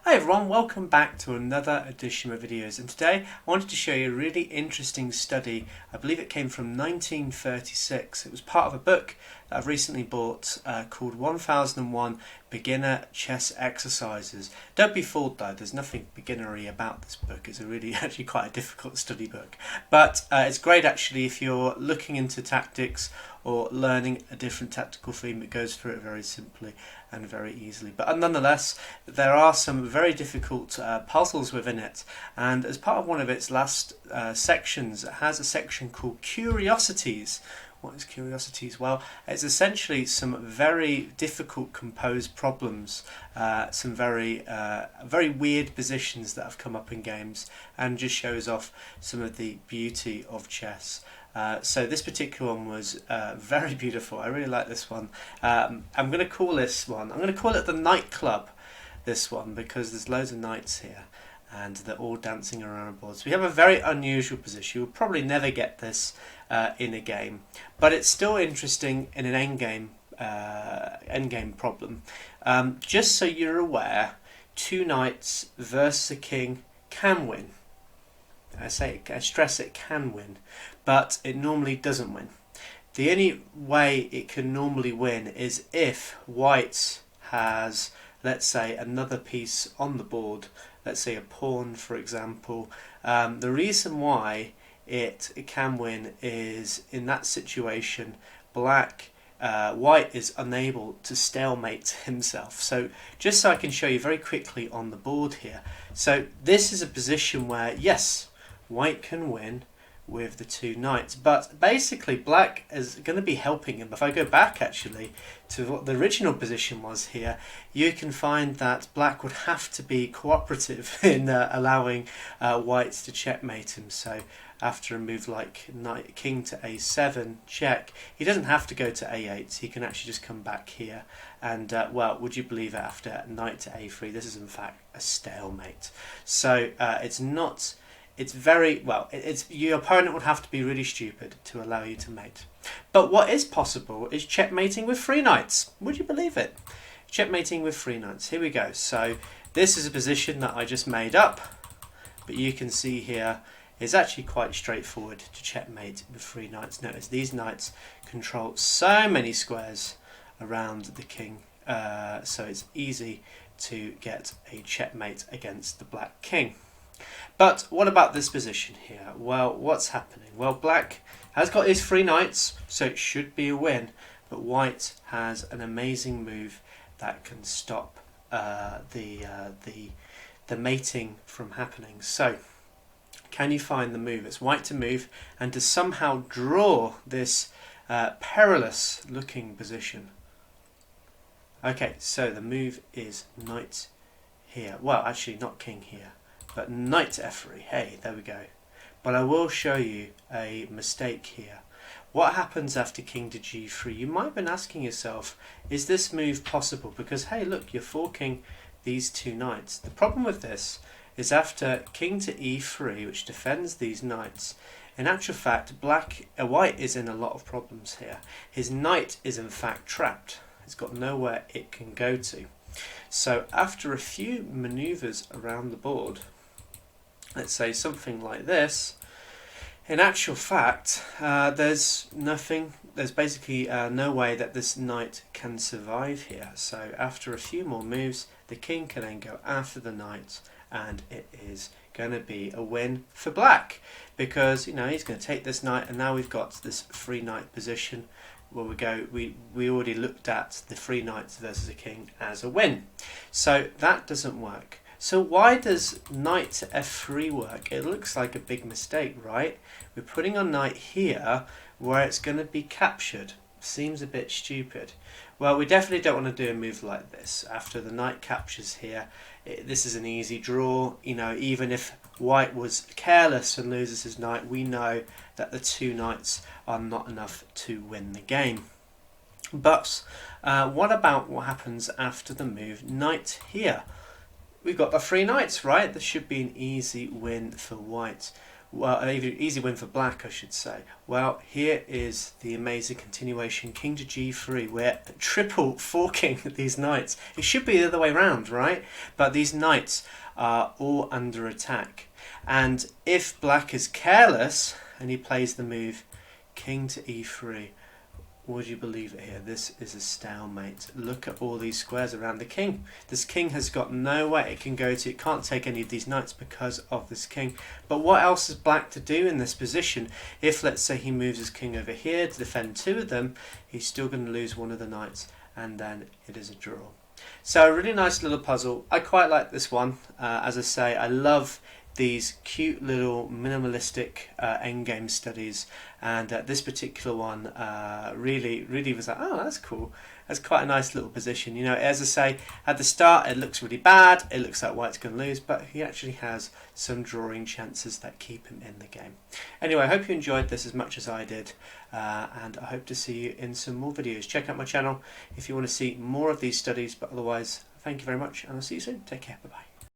Hi everyone, welcome back to another edition of videos, and today I wanted to show you a really interesting study. I believe it came from 1936. It was part of a book that I've recently bought called 1001 Beginner Chess Exercises. Don't be fooled though, there's nothing beginnery about this book. It's a really actually quite a difficult study book, but it's great actually if you're looking into tactics or learning a different tactical theme. It goes through it very simply and very easily. But nonetheless, there are some very difficult puzzles within it, and as part of one of its last sections, it has a section called Curiosities. What is Curiosities? Well, it's essentially some very difficult composed problems, some very weird positions that have come up in games, and just shows off some of the beauty of chess. So this particular one was very beautiful. I really like this one. I'm going to call this one, I'm going to call it the Nightclub, this one, because there's loads of knights here and they're all dancing around a board. So we have a very unusual position. You'll probably never get this in a game, but it's still interesting in an endgame problem. Just so you're aware, two knights versus a king can win. I stress it can win, but it normally doesn't win. The only way it can normally win is if white has, let's say, another piece on the board, let's say a pawn for example. The reason why it can win is in that situation white is unable to stalemate himself. So just so I can show you very quickly on the board here, so this is a position where yes, white can win with the two knights, but basically black is going to be helping him. If I go back actually to what the original position was here, you can find that black would have to be cooperative in allowing whites to checkmate him. So after a move like king to a7 check, he doesn't have to go to a8, he can actually just come back here and well, would you believe it, after knight to a3, this is in fact a stalemate. So it's very well. Your opponent would have to be really stupid to allow you to mate. But what is possible is checkmating with three knights. Would you believe it? Checkmating with three knights. Here we go. So this is a position that I just made up, but you can see here it's actually quite straightforward to checkmate with three knights. Notice these knights control so many squares around the king, so it's easy to get a checkmate against the black king. But what about this position here? Well, what's happening? Well, black has got his three knights, so it should be a win, but white has an amazing move that can stop the mating from happening. So can you find the move? It's white to move and to somehow draw this perilous looking position. Okay, so the move is knight here. Well, actually not king here, but knight to f3. Hey, there we go. But I will show you a mistake here. What happens after king to g3? You might have been asking yourself, is this move possible? Because hey, look, you're forking these two knights. The problem with this is after king to e3, which defends these knights, in actual fact, white is in a lot of problems here. His knight is in fact trapped. It's got nowhere it can go to. So after a few maneuvers around the board, let's say something like this, in actual fact there's basically no way that this knight can survive here. So after a few more moves, the king can then go after the knight, and it is going to be a win for black, because you know he's going to take this knight, and now we've got this three knight position where we already looked at the three knights versus a king as a win. So that doesn't work. So why does knight to f3 work? It looks like a big mistake, right? We're putting our knight here where it's going to be captured. Seems a bit stupid. Well, we definitely don't want to do a move like this. After the knight captures here, this is an easy draw. You know, even if white was careless and loses his knight, we know that the two knights are not enough to win the game. But what about what happens after the move knight here? We've got the three knights, right? This should be an easy win for white. Well, easy win for black, I should say. Well, here is the amazing continuation, king to g3. We're triple forking these knights. It should be the other way around, right? But these knights are all under attack. And if black is careless and he plays the move king to e3, would you believe it here? This is a stalemate. Look at all these squares around the king. This king has got nowhere it can go to. It can't take any of these knights because of this king. But what else is black to do in this position? If, let's say, he moves his king over here to defend two of them, he's still going to lose one of the knights, and then it is a draw. So a really nice little puzzle. I quite like this one. As I say, I love these cute little minimalistic endgame studies, and this particular one really was like, oh, that's cool. That's quite a nice little position. You know, as I say, at the start it looks really bad, it looks like white's going to lose, but he actually has some drawing chances that keep him in the game. Anyway, I hope you enjoyed this as much as I did, and I hope to see you in some more videos. Check out my channel if you want to see more of these studies, but otherwise, thank you very much, and I'll see you soon. Take care, bye bye.